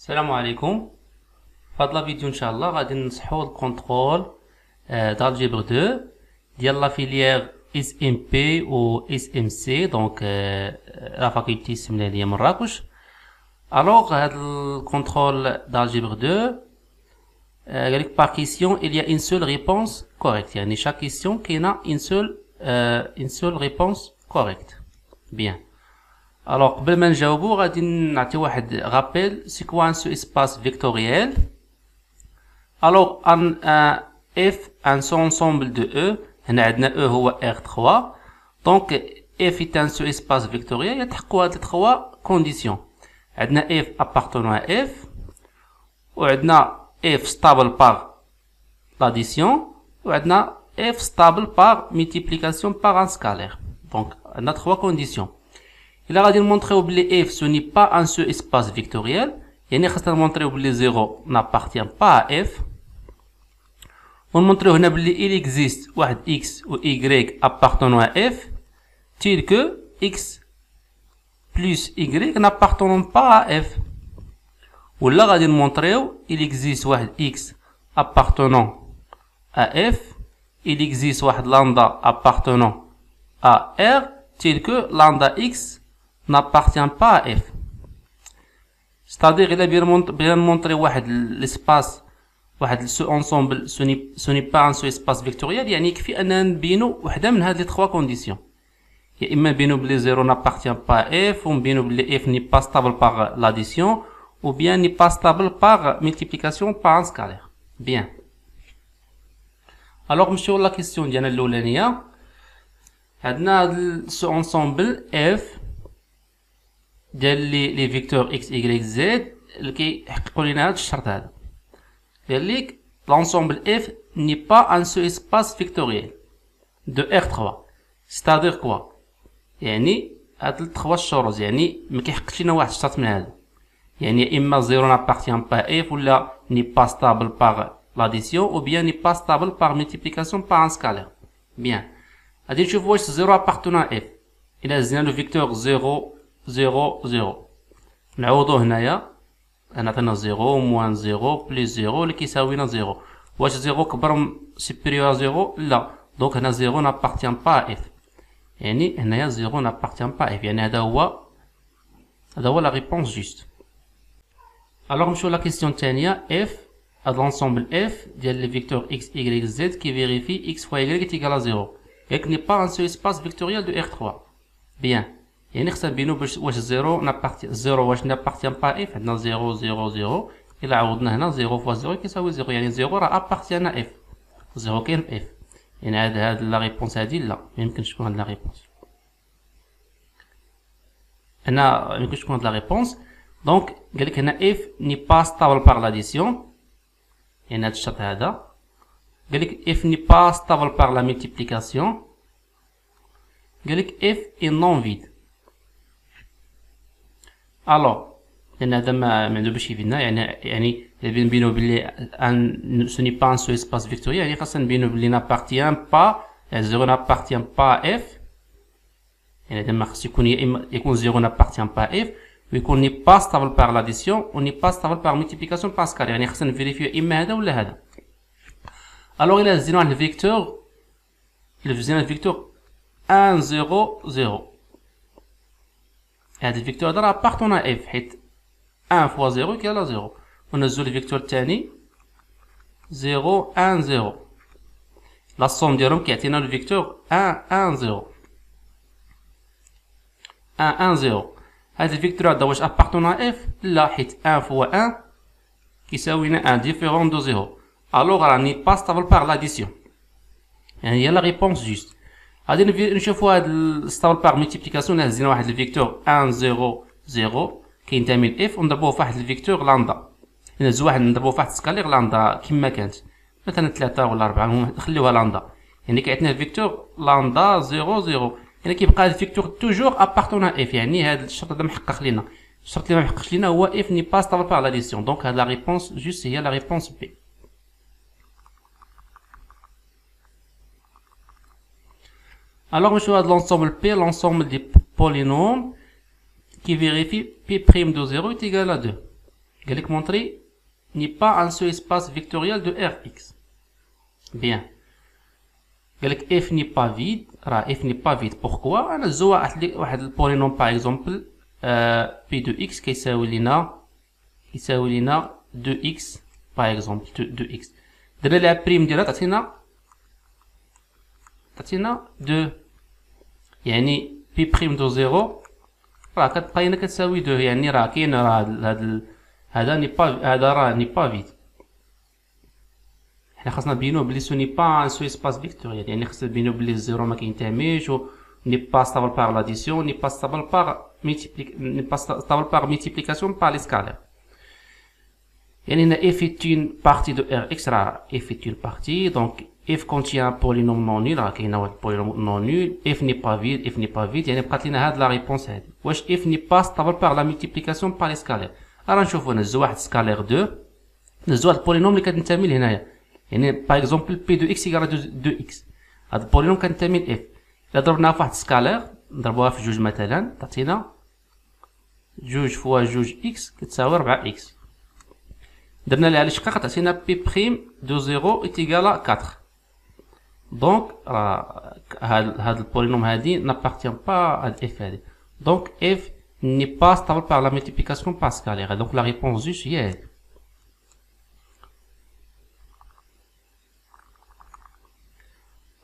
السلام عليكم. في هاد لا فيديو ان شاء الله غادي نصحوا الكونترول d'algèbre 2 ديال لا فيليير اس ام بي و اس ام سي دونك لا فاكولتي السمنانيه مراكش. الوغ هاد الكونترول d'algèbre 2 قال لك par question il y a une seule réponse correcte، يعني chaque question كاينه une seule réponse correcte. bien. Alors قبل ما نجاوبو غادي نعطي واحد رابيل سي كوا ان سو اسباس فيكتوريال. alors ان f un sous-ensemble de e، هنا عندنا e هو r3 دونك f est un sous-espace vectoriel يتحققوا هاد 3 كونديسيون. عندنا f appartenant à f وعندنا f stable par l'addition وعندنا f stable par multiplication par un scalaire. donc عندنا 3 كونديسيون. إلا غادي نمونطريو بلي f ce n'est pas un sous-espace vectoriel، يعني خاصنا نمونطريو بلي 0 n'appartient pas à f، ونمونطريو هنا بلي il existe واحد x و y appartenant à f tel que x plus y n'appartenant pas à f. ولا غادي نمونطريو il existe واحد x appartenant à f، il existe واحد lambda appartenant à r tel que lambda x n'appartient pas à f. c'est-à-dire إلا بغينا نمونطريو واحد l'espace واحد السو انسومبل سوني با ان سو اسباس فيكتوريال، يعني يكفي اننا نبينو وحده من هاد لي 3 كونديسيون، يا اما نبينو بلي 0 نابارتيان با اف، ونبينو بلي اف ني با ستابل باغ لاديسيون، ou bien ني با ستابل باغ ملتيبليكاسيون باغ ان سكالير. بيان. الوغ نمشيو لا كيسيون ديالنا الاولانيه. عندنا هاد السو انسومبل اف ديال لي فيكتور اكس اي زد اللي كيحققوا لينا هاد الشرط هذا. قال لك l'ensemble f n'est pas un sous-espace vectoriel de R3. c'est-à-dire quoi؟ يعني هاد التخوا الشروط، يعني ما كيحققش لنا واحد الشرط من هذا، يعني اما 0 n'appartient pas à f ولا n'est pas stable par l'addition ou bien n'est pas stable par multiplication par un scalaire. bien. غادي نشوفوا واش 0 appartenant à f. الى هزينا لو فيكتور 0 0 0 نعوضو هنايا، هنا عطينا 0 موان 0 بلس 0 اللي كيساوينا 0. واش 0 كبر سوبيريور 0؟ لا، دونك هنا 0 نابارتيان با اف، يعني هنايا 0 نابارتيان با اف، يعني هذا هو لا ريبونس جوست. الوغ نمشيو لا كيسيون الثانيه. اف هاد لونسومبل اف ديال لي فيكتور اكس y z كي فيريفي اكس فوا y تيكال 0، ياك ني با ان سو اسباس فيكتوريال دو r3. بيان، يعني خصنا نبينو باش واش 0 نابارتي 0 واش نابارتيان با اف. عندنا 0 0 0 إلا عوضنا هنا 0 فوا 0 كيساوي 0، يعني 0 راه ابارتيان اف، 0 كاين في اف، يعني هاد لا ريبونس هادي لا ميمكنش تكون هاد لا ريبونس، هنا ميمكنش تكون هاد لا ريبونس. دونك قالك هنا اف ني با ستابل باغ لاديسيون، يعني هاد الشرط هذا. قالك اف ني با ستابل باغ لا ملتيبليكاسيون، قالك اف اي نون فيد. الو لان هذا ما عنده باش يفيدنا، يعني نبينو بلي ان سو ني با ان سو اسباس فيكتوريال، يعني خاصنا نبينو بلي نابارتيان با 0 نابارتيان با اف، يعني هذا ما خص يكون يا اما يكون 0 نابارتيان با اف ويكون ني با ستابل باغ لاديسيون و ني با ستابل باغ ملتيبليكاسيون باغ سكالير، يعني خاصنا نفيريفيو اما هذا ولا هذا. الوغ الا هزينا واحد الفيكتور، الا هزينا الفيكتور 1 0 0، هذا الفيكتور هذا راه بارتون اف، حيت 1 فوا 0 كيلا 0. ونزلو الفيكتور الثاني 0 1 0، لا صوم ديالهم كيعطينا الفيكتور 1 1 0 1 1 0. هذا الفيكتور هذا واش ابارتون اف؟ لا، حيت 1 فوا 1 كيساوينا 1 ديفيرون دو 0، الوغ راني با ستابل باغ لاديسيون، يعني هي لا ريبونس جوست. غادي نشوفوا هاد ستابل باغ ملتيبليكاسيون. هزينا واحد الفيكتور 1 0 0 كينتمي لاف ونضربوه في واحد الفيكتور لامدا، نهزو واحد نضربوه في واحد السكالير لامدا كما كانت، مثلا 3 ولا 4 نخليوها لامدا، يعني كيعطينا الفيكتور لامدا 0 0، يعني كيبقى هاد الفيكتور توجور ابارتون اف، يعني هاد الشرط هذا محقق لينا. الشرط اللي ما محققش لينا هو اف ني با ستابل باغ لاديسيون، دونك هاد لا ريبونس جوست هي لا ريبونس بي. Alors, on choisit l'ensemble P, l'ensemble des polynômes qui vérifie P' de 0 est égal à 2. قال لك montrer n'est pas un sous-espace vectoriel de Rx. Bien. قال لك f n'est pas vide. راه f n'est pas vide. Pourquoi؟ انا زوا واحد البولينوم par exemple p de x كيساوي لنا 2x par exemple 2x. درنا لها بريم ديالها تعطينا 2. يعني بي بريم دو 0 راه كتبقى لنا كتساوي 2. يعني راه كاين هذا ني با فيد. حنا خاصنا نبينوه بلي سو ني با ان سو اسباس فيكتوريال. يعني خاصنا نبينو بلي الزيرو ما كينتميش و ني با ستابل باغ لاديسيون ني با ستابل باغ ميتيبليكاسيون باغ لي سكالير. يعني هنا f est une partie de Rx. راه f est une partie. Donc f contient un polynôme non nul. راه كاين واحد polynôme non nul. f n'est pas vide. f n'est pas vide. يعني بقات لنا هاد لا ريبونس هادي. واش f n'est pas stable par la multiplication par les scalaires. راه نشوفو نهزو واحد سكالير 2 نهزو واحد البولينوم اللي كتنتمي لهنايا. يعني باغ اكزومبل p de x égale 2x. هاد البولينوم كنتمي ل f. الا ضربناها في واحد سكالير نضربوها في جوج مثلا تعطينا 2 فوا 2 x كتساوي 4x. درنا لها الاشقاق تعطينا p بريم دو 0 est égal à 4. دونك راه هاد البولينوم هادي n'appartient pas à f هادي. دونك f n'est pas stable par la multiplication par scalaire. Donc la réponse juste est elle.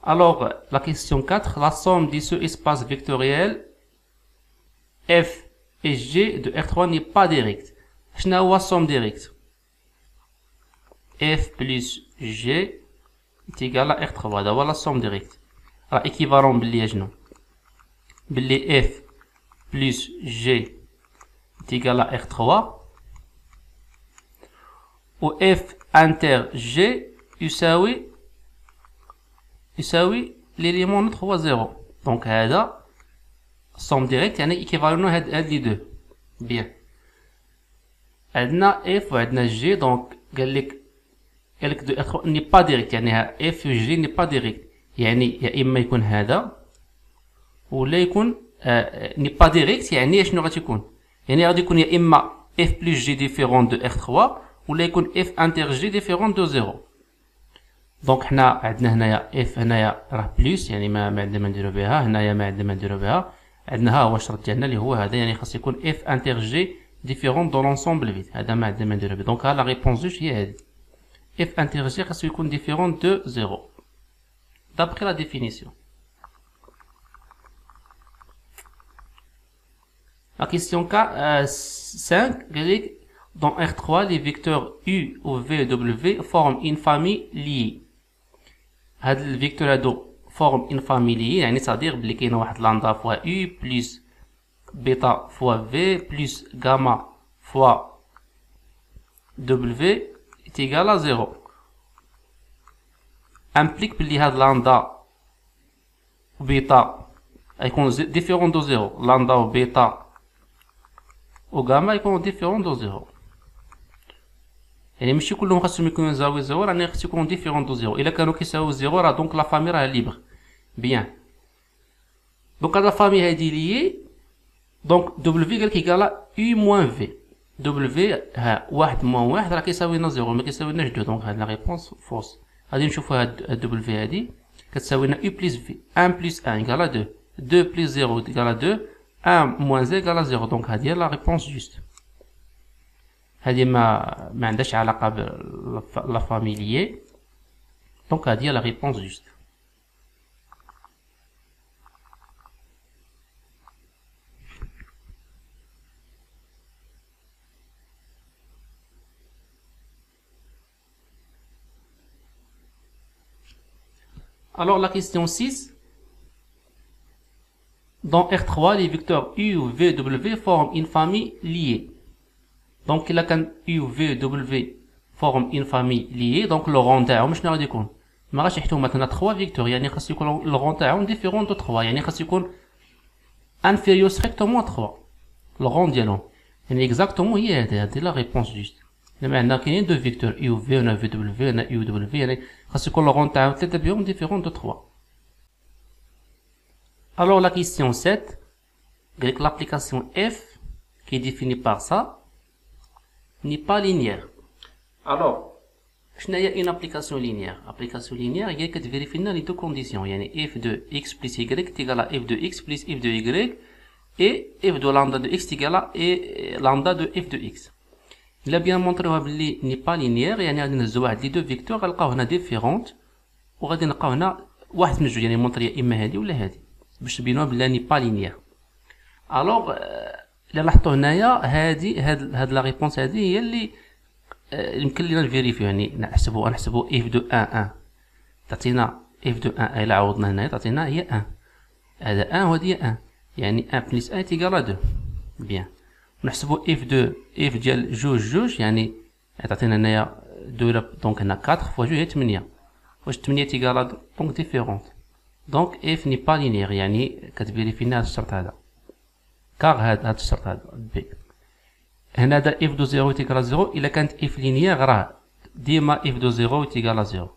Alors la question 4, la somme des sous-espaces vectoriels f et g de R3 n'est pas directe. شنو هو somme directe؟ f plus g est égal à R3. هذا هو la somme directe. راه équivalent باللي شنو؟ باللي f plus g est égal à R3 و f inter g يساوي l'élément neutre هو 0. donc هذا somme direct يعني équivalent هاد لي دو. bien عندنا f وعندنا g. donc قال لك دو R3 ني با ديريكت. يعني f و g ني با ديريكت. يعني يا اما يكون هذا ولا يكون ني با ديريكت. يعني شنو غتكون؟ يعني غادي يكون يا اما f plus g ديفيرون دو R3 ولا يكون f inter g ديفيرون دو 0. دونك حنا عندنا هنايا f هنايا راه بلس يعني ما عندنا ما نديرو بها. هنايا ما عندنا ما نديرو بها. عندنا ها هو الشرط ديالنا اللي هو هذا. يعني خاص يكون f inter g ديفيرون دو لونسومبل فيد. هذا ما عندنا ما نديرو به. دونك ها لا ريبونس جوج هي هذه. f inter g خاصو يكون ديفيرون دو 0 d'après la définition. La question 5, dans R3, les vecteurs U ou V et W forment une famille liée. هاد الفيكتور هادو forment une famille liée. يعني c'est-à-dire بلي كاينه واحد لامدا فوا U plus بيتا فوا V plus gamma فوا W est égal à 0. implique بلي هاد لامدا و بيتا يكون ديفيرون دو 0. لامدا و بيتا و غاما يكونوا ديفيرون دو 0. يعني ماشي كلهم خاصهم يكونوا زاوي 0. راني خاص يكونوا ديفيرون دو 0. الا كانوا كيساويو 0 راه دونك لا فامي راه ليبر. بيان دونك هاد لا فامي هادي لي دونك دبليو قالك يكالا يو موان في. دبليو ها 1 موان 1 راه كيساوي لنا 0 ما كيساوي لناش 2. دونك هاد لا ريبونس فوس. غادي نشوفو هاد دبليو هادي كتساوي لنا يو بلس في. 1 بلس 1 يكالا 2. 2 بلس 0 يكالا 2. 1 moins 0 égale à 0. donc هذه لا réponse juste. هذه ما عندهاش علاقة بلا فاميليي. donc هذه لا réponse juste. alors la question 6. Dans R3, les vecteurs U, V, W forment une famille liée. Donc, là, quand U, V, W forment une famille liée, donc le rang تاعهم شنو غادي يكون؟ ما غاش يحتوي مثلا 3 فيكتور. يعني خاص يكون le rang تاعهم différent de 3. يعني خاص يكون inférieur strictement à 3. le rang ديالهم. يعني exactement هي هذه لا réponse juste. لما عندنا كاينين دو فيكتور U, V ولا V, W ولا U, W. يعني خاص يكون le rang تاعهم 3 بهم différent de 3. Alors la question 7, avec l'application f qui est définie par ça, n'est pas linéaire. Alors, شنو هي une application linéaire? Application linéaire هي كتفيريفي لنا لي دو كونديسيون، يعني f de x plus y est égal à f de x plus f de y et f de lambda de x est égal à lambda de f de x. إلا بيان مونطريوها بلي ني با لينيير، يعني غادي نهزو واحد لي دو فيكتور غنلقاو هنا ديفيرونت، وغادي نلقاو هنا واحد من الجوج، يعني مونطري اما هادي ولا هادي باش نبينوها بلي ني با لينيير. الوغ إلا لاحظتو هنايا هاد لا ريبونس هادي هي اللي يمكن لينا نفيريفيو، يعني نحسبو اف دو 1 تعطينا اف دو 1 إلا عوضنا هنايا تعطينا هي 1، هذا 1 وهادي 1، يعني 1 بلس 1 تيكال 2. بيان نحسبو اف ديال جوج، يعني تعطينا هنايا 2 دونك هنا 4 فوا جوج هي 8، واش 8 تيكال 2 دونك ديفيرونت، دونك اف ني با لينيير، يعني كتفيريفي لنا هاد الشرط هذا، كار هاد الشرط هذا بي. هنا دا اف دو 0 تيكال 0، إلا كانت اف لينيير راه ديما اف دو 0 تيكال 0،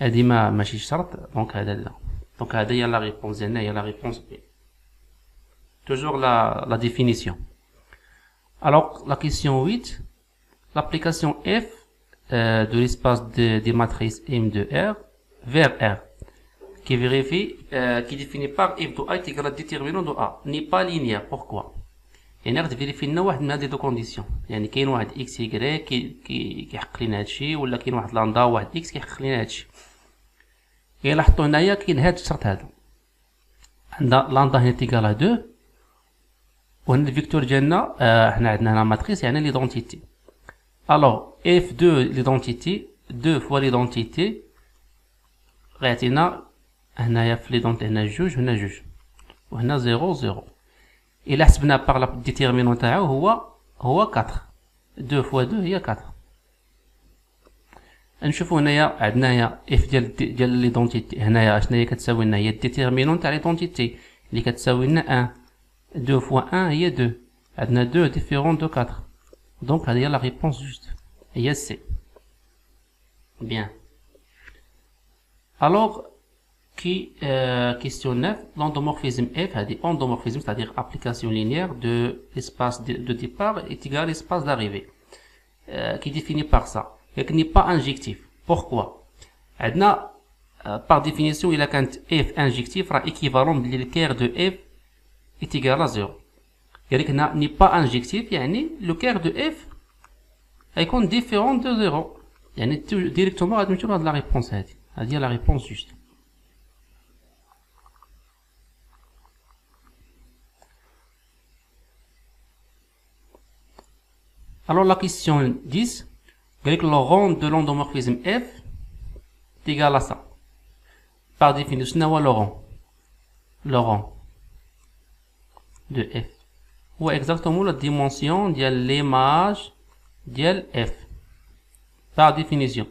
هادي ماشي شرط، دونك هذا لا، دونك هذا هي لا ريبونس ديالنا، هي لا ريبونس بي. Toujours la définition. Alors, la question 8, l'application f de l'espace des matrices M de R vers R, qui vérifie, qui définit par f de A est égal à déterminant de A, n'est pas linéaire. Pourquoi? يعني غادي فيريفي لنا واحد من هاد لي دو كونديسيون، يعني كاين واحد اكس y كيحقق لنا هادشي، ولا كاين واحد لاندا واحد اكس كيحقق لنا هادشي. إلا لاحظتو هنايا كاين هاد الشرط هذا، عندنا لاندا هنا تيكال 2، وهنا الفيكتور ديالنا حنا عندنا هنا ماتريس يعني ليدونتيتي. الوغ اف دو ليدونتيتي 2 فوا ليدونتيتي غيعطينا هنايا في ليدونتي هنا جوج هنا جوج وهنا 0 0. إلا حسبنا باغ لا ديتيرمينون تاعو هو 4، 2 فوا 2 هي 4. نشوفو هنايا عندنا هي اف ديال ليدونتيتي، هنايا شناهي كتساوي لنا، هي الديتيرمينون تاع ليدونتيتي اللي كتساوي لنا 1، 2 fois 1 هي 2، عندنا 2 différent de 4، donc هذه هي la réponse juste، هي C. Bien. Alors, question 9, l'endomorphisme F a des endomorphismes, c'est-à-dire application linéaire de l'espace de départ est égal à l'espace d'arrivée, qui définit par ça, et qui n'est pas injectif. Pourquoi? عندنا par définition il a quand F injectif sera équivalent de l'équerre de F est égal à 0. يعني هنا n'est pas injectif، يعني le كير de f هيكون différent de 0، يعني ديريكتومون غادي نمشيو لهاد لا ريبونس هادي هي لا ريبونس جوست. Alors la question 10, قالك le rang de l'endomorphisme f est égal à ça. Par définition شنو هو le rang de f هو exactement la dimension ديال l'image ديال f par définition.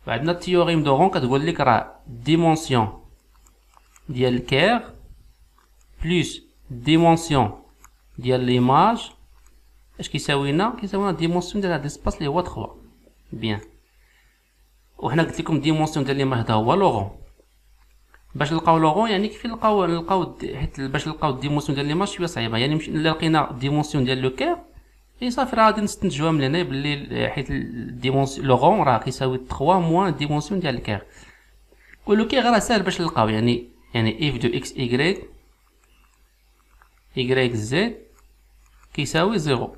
بعدنا التيوريم دو رون كتقول لك راه dimension ديال الكير بلس dimension ديال l'image اش كيساوي لنا dimension ديال هاد الاسباس اللي هو 3. بيان، وحنا قلت لكم dimension ديال l'image هذا هو لورون. باش نلقاو لورون يعني كيف نلقاو حيت باش نلقاو الديمونسيون ديال ليماج شويه صعيبه، يعني الا لقينا ديمونسيون ديال لو كير اي صافي راه غادي نستنتجوها من هنا بلي حيت الديمونسيون لورون راه كيساوي 3 موان ديمونسيون ديال الكير، ولو كير راه ساهل باش نلقاو، يعني اف دو اكس y z كيساوي 0.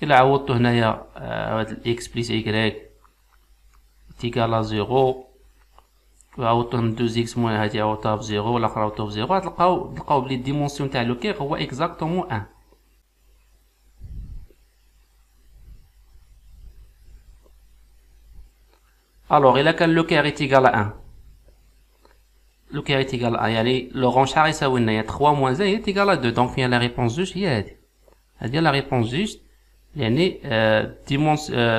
الا عوضتو هنايا هاد الاكس بلس y تيكال 0 وعوضتهم 2x موان هادي عوضتها ب 0 والاخر عوضتها ب 0، غتلقاو بلي الديمونسيون تاع لو كير هو اكزاكتومون 1. الوغ الا كان لو كير ايتيكال 1 لو كير ايتيكال 1 يعني لو رون شحال يساوي لنا 3 موان زي ايتيكال 2، دونك فيها لا ريبونس جوست هي هادي لا ريبونس جوست، يعني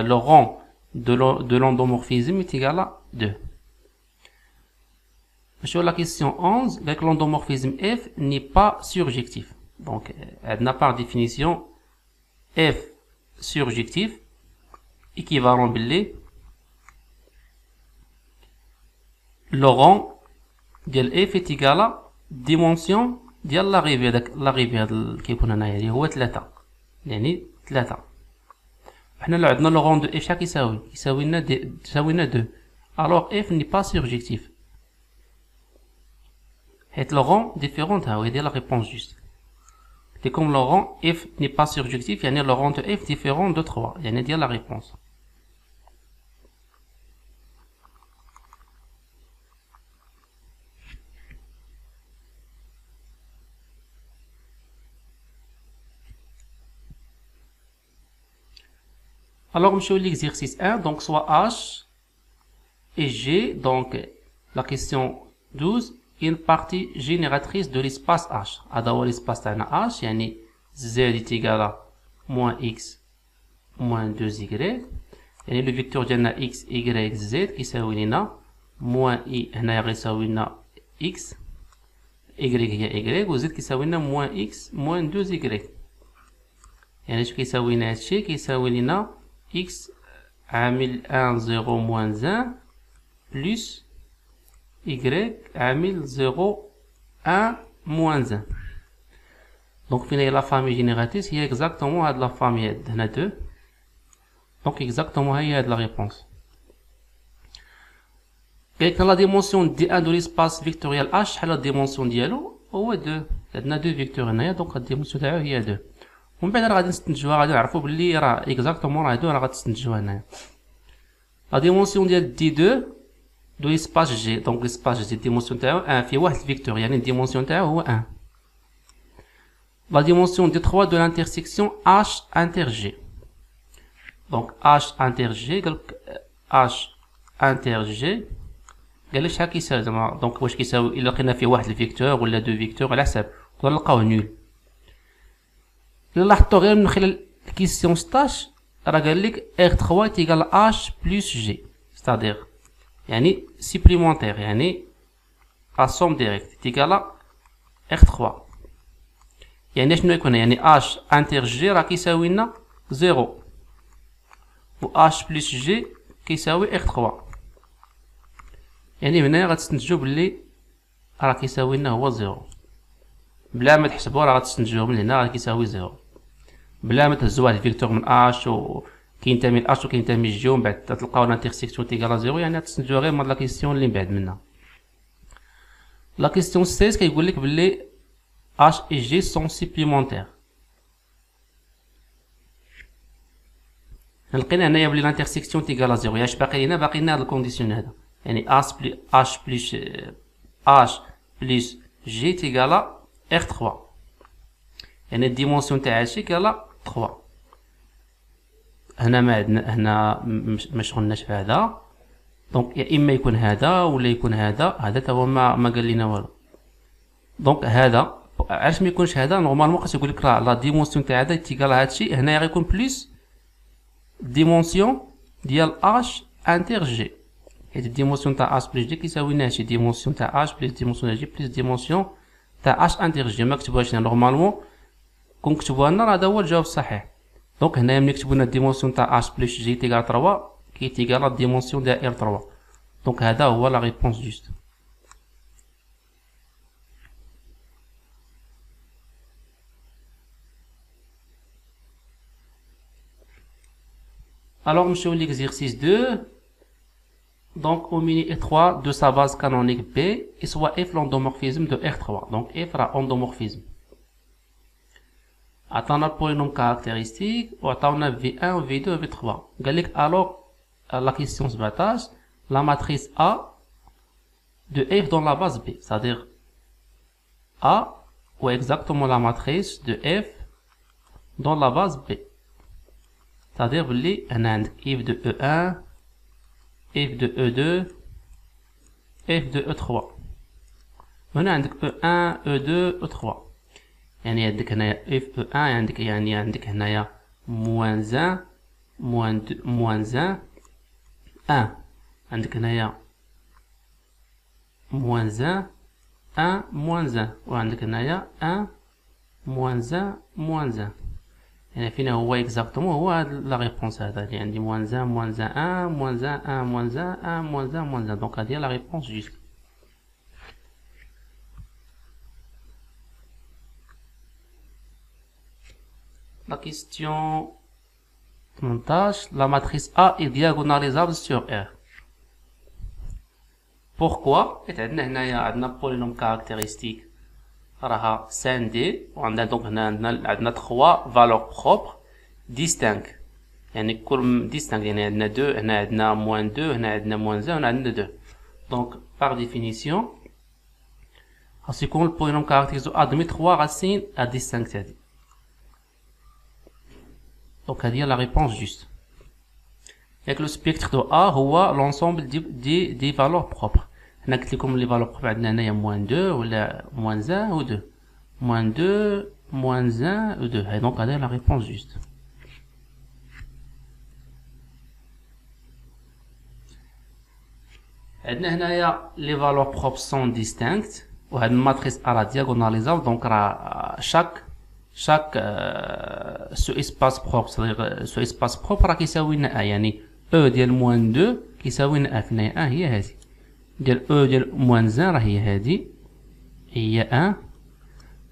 لو رون دو l'endomorphisme ايتيكال 2. Sur la question 11, avec l'endomorphisme F n'est pas surjectif. Donc, par définition, F surjectif équivalent à le rang de F est égal à dimension de l'arrivée qui est هو 3، يعني 3. حنا لو عندنا لو rang de f شحال كيساوي؟ كيساوي لنا 2. alors f n'est pas surjectif حيت لو rang différent ها هو ديال la réponse juste. Et comme le rang f n'est pas surjectif, يعني le rang de f différent de 3, يعني ديال la réponse. Alors, je vais l'exercice 1, donc soit H et G, donc la question 12, une partie génératrice de l'espace H. Alors, l'espace H, يعني Z est égal à moins X moins 2Y. يعني le vecteur ديالنا X, Y, Z كيساوي لنا moins I هنايا غيساوي لنا X, Y هي Y, و Z كيساوي لنا moins X moins 2Y. يعني اش كيساوي لنا هادشي؟ كيساوي لنا X عامل 1 0 moins 1 plus Y عامل 0 1 moins 1. Donc فين هي لا فامي جينيراتريس؟ هي اكزاكتومون هاد لا فامي هاد هنا 2. دونك اكزاكتومون هي هاد لا ريبونس. قالك لا ديمونسيون دي 1 دو ليسباس فيكتوريال H شحال لا ديمونسيون ديالو؟ هو 2. عندنا 2 فيكتور هنايا دونك الديمونسيون تاعو هي 2. ومن بعد راه غادي نستنتجوها، غادي نعرفو بلي راه اكزاكتومون راه هادو راه غتستنتجوها هنايا. لا ديمونسيون ديال دي 2 دو ليسباس جي، دونك ليسباس جي الديمونسيون تاعو 1 في واحد الفيكتور، يعني الديمونسيون تاعو هو 1. La dimension des 3 de l'intersection H inter G. Donc H inter G, H inter G. قال لي شحال كيساوي زعما، دونك واش كيساوي الا لقينا فيه واحد الفيكتور ولا دو فيكتور على حساب، نقدروا نلقاوه نول. الا لاحظتوا غير من خلال الكيسيون 16 راه قال لك R3 تيغال H بلس G، c'est-à-dire يعني supplémentaire، يعني la somme directe تيغال R3. يعني شنو يكون؟ يعني H انتر جي راه كيساوي لنا 0 و H بلس جي كيساوي R3. يعني هنا غتستنتجو بلي راه كيساوي لنا هو 0 بلا ما تحسبوا، راه غتستنتجوه من هنا راه كيساوي 0 بلا ما تهزوا واحد الفيكتور من H و كينتمي ل H و كينتمي ل G ومن بعد تلقاو الانترسيكسيون تيغال 0، يعني غتستنتجوها غير من لا كيسيون اللي من بعد منها. لا كيسيون 16 كيقول لك بلي H et G sont supplémentaires. لقينا هنايا بلي الانترسيكسيون تيغال 0، يعني اش باقي لنا؟ باقي لنا هاد الكونديسيون هذا، يعني H بلس G تيغال R3، يعني الديمونسيون تاع هادشي كالا 3. هنا ما عندنا، هنا ما شغلناش في هذا، دونك يا اما يكون هذا ولا يكون هذا تا هو ما قال لنا والو. دونك هذا علاش ما يكونش هذا؟ نورمالمون خاص يقول لك راه لا ديمونسيون تاع هذا تيغال هادشي، هنايا غيكون بلس ديمونسيون ديال H انتر جي، حيت الديمونسيون تاع H بلس جي كيساوي لنا هادشي، ديمونسيون تاع H بلس ديمونسيون تاع جي بلس ديمونسيون تاع H انتر جي. ما كتبوهاش هنا، نورمالمون كون كتبوها لنا راه هذا هو الجواب الصحيح. دونك هنايا ملي كتبوا لنا الديمونسيون تاع H بلس جي تيغال 3 كيتيغال الديمونسيون ديال R3، دونك هذا هو لا ريبونس جوست. Alors, monsieur l'exercice 2, donc au mini étroit de sa base canonique B, et soit F l'endomorphisme de R3. Donc F a endomorphisme. Attends le polynôme caractéristique, ou attends V1, V2, V3. Alors, la question se partage, la matrice A de F dans la base B, c'est-à-dire A, ou exactement la matrice de F dans la base B. C'est-à-dire بلي هنا عندك f de E1 f de E2 f de E3، هنا عندك E1 E2 E3، يعني عندك هنايا f E1 عندك يعني عندك هنايا moins 1 moins 1 عندك هنايا moins 1 1 moins 1 وعندك هنايا 1 moins 1 moins 1. يعني فينا هو اكزاكتومون هو هاد لا ريبونس هذا اللي عندي moins 1 moins 1 moins 1 1 moins 1 1 moins 1 moins 1. دونك هادي هي لا ريبونس جوست. La question 18, la matrice A est diagonalisable sur R. Pourquoi? Et عندنا polynôme caractéristique راها scindé وعندنا donc عندنا 3 valeurs propres distinctes. يعني كل distinct يعني عندنا 2 هنا عندنا moins 2 هنا عندنا moins 1 هنا عندنا 2. Donc par définition غيكون le polynôme caractéristique admet 3 racines à distinctes هذه. Donc هذه هي la réponse juste. Et que le spectre de A هو l'ensemble des valeurs propres. هنا قلت لكم les valeurs propres عندنا هنايا moins 2 ولا moins 1 ou 2. Moins 2, moins 1 ou 2. Et donc هذه la réponse juste. عندنا هنايا les valeurs propres sont distinctes وهاد الماتريس A راه diagonalisable donc راه chaque ce espace propre c'est-à-dire ce espace propre راه كيساوي لنا A يعني E ديال moins 2 كيساوي لنا A فين هي A هي هذه ديال E ديال moins 1 راه هي هذه هي 1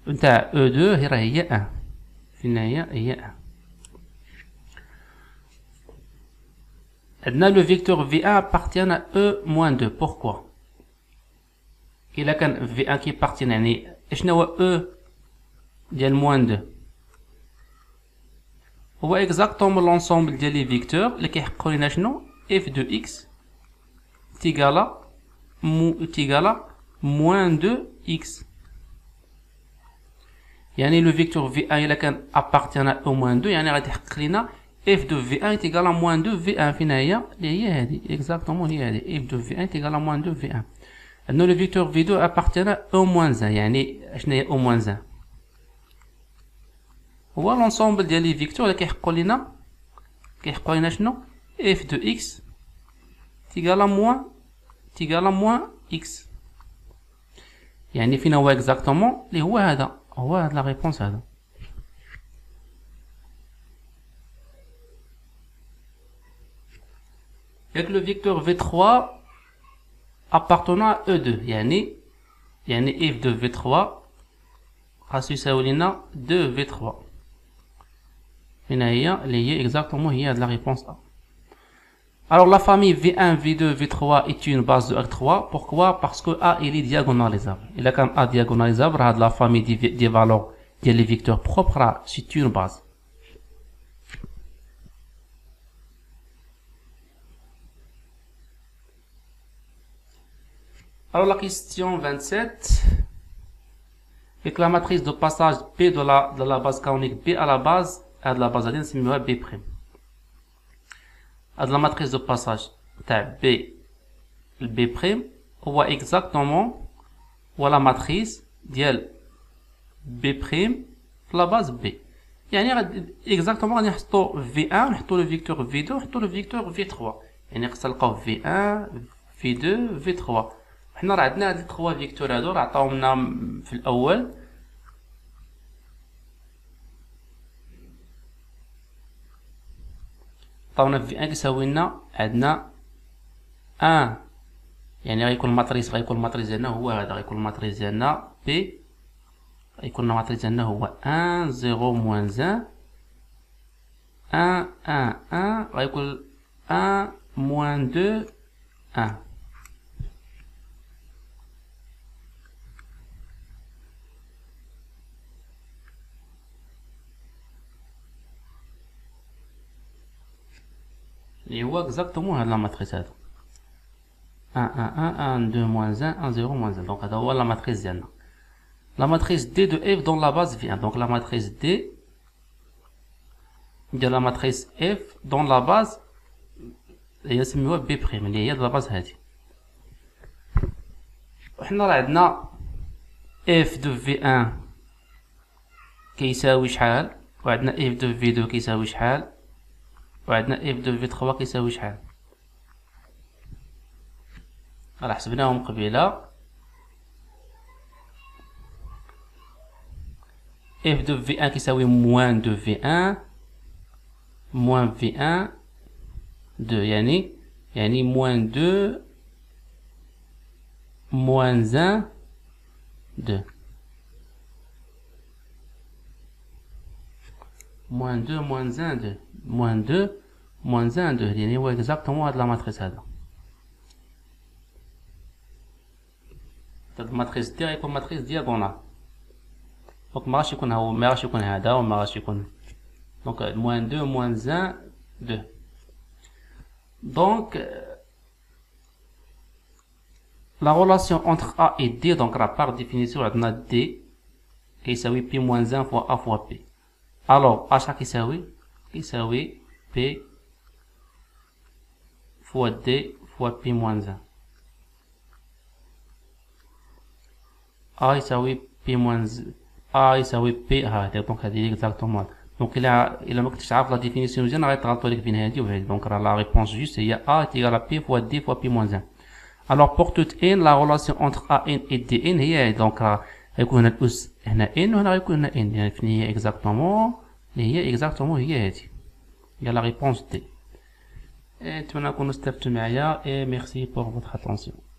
نتاع E2 هي راه هي 1 فين هي 1 عندنا le vecteur V1 appartient à E-2 pourquoi إلا كان V1 كيبارتي يعني شنو هو E ديال moins 2 هو اكزاكتومون لونسومبل ديال لي فيكتور اللي كيحققوا لنا شنو f2x تيغالا moins 2x يعني لو فيكتور V1 إلا كان appartient à E-2 يعني غادي يحقق لنا f de V1 est égal à moins 2 V1 فين هي اللي هي هذه اكزاكتومون هي هذه f de V1 est égal à moins 2 V1 عندنا لو فيكتور V2 appartient à E-1 يعني شنو هي E-1 هو لونسومبل ديال لي فيكتور اللي كيحققوا لنا شنو f de x تيغالا موان x يعني فين هو اكزاكتومون اللي هو هذا لا ريبونس هذا avec le vecteur V3 appartenant à E2 يعني f de V3 غتساوي لنا 2 V3 هنا هي اللي هي exactement هي la réponse A. Alors la famille V1, V2, V3 est une base de R3. Pourquoi? Parce que A il est diagonalisable. Il a comme A diagonalisable, la famille des valeurs des vecteurs propres c'est une base. Alors la question 27. Avec la matrice de passage B de la base canonique B à la base de la base adine c'est B'. La matrice de passage B le B' هو exactement la matrice ديال B' في la base B. يعني exactement غادي نحطو V1 نحطو le vecteur V2 نحطو le vecteur V3 يعني خصنا نلقاو V1 V2 V3 حنا راه عندنا هاد 3 فيكتور هادو راه عطاونا في الاول عطاونا في 1 كيساوي لنا عندنا 1 يعني غيكون الماتريس ديالنا هو هذا غيكون الماتريس ديالنا بي غيكون الماتريس ديالنا هو 1 0 موان 1 1 1 1 غيكون 1 موان 2 1 اللي هو اكزاكتومون هاد لا ماتريس هذا 1 1 1 1 2 moins 1 1 0 moins 1 donc هذا هو لا ماتريس ديالنا la matrice D de F dans la base V1 donc la matrice D de la matrice F dans la base هي سميوها B' اللي هي لا باز هذه وحنا راه عندنا F de V1 كيساوي شحال وعندنا F de V2 كيساوي شحال وعندنا f de V3 كيساوي شحال راه حسبناهم قبيله f de V1 كيساوي moins 2 V1 moins V1 2 يعني moins 2 moins 1 2 moins 2 moins 1 2 moins 2 moins 1 2 يعني هو اكزاكتومون هاد لا ماتريس هذا. هاد الماتريس دي غيكون ماتريس دياغونال، دونك ما غاش يكون هو، ما غاش يكون هذا وما غاش يكون، دونك moins 2 moins 1 2. Donc la relation entre A et D, donc par définition عندنا D كيساوي P moins 1 fois A fois P. Alors H كيساوي P fois D fois P moins 1. A يساوي P moins A يساوي P هذا، دونك هذه exactement. دونك إلا ما كنتش عارف لا ديفينيسيون مزيان غيتغلطوا لك بين هذه وهذه، دونك راه لا ريبونس جوست هي A est égal à P fois D fois P moins 1. Alors pour toute n la relation entre AN et DN هي دونك راه غيكون هنا الأس هنا n وهنا غيكون هنا n، يعني فين هي اكزاكتومون اللي هي اكزاكتومون هي هذه، هي لا ريبونس دي. نتمنى نكونوا استفدتوا معايا، et merci pour votre attention.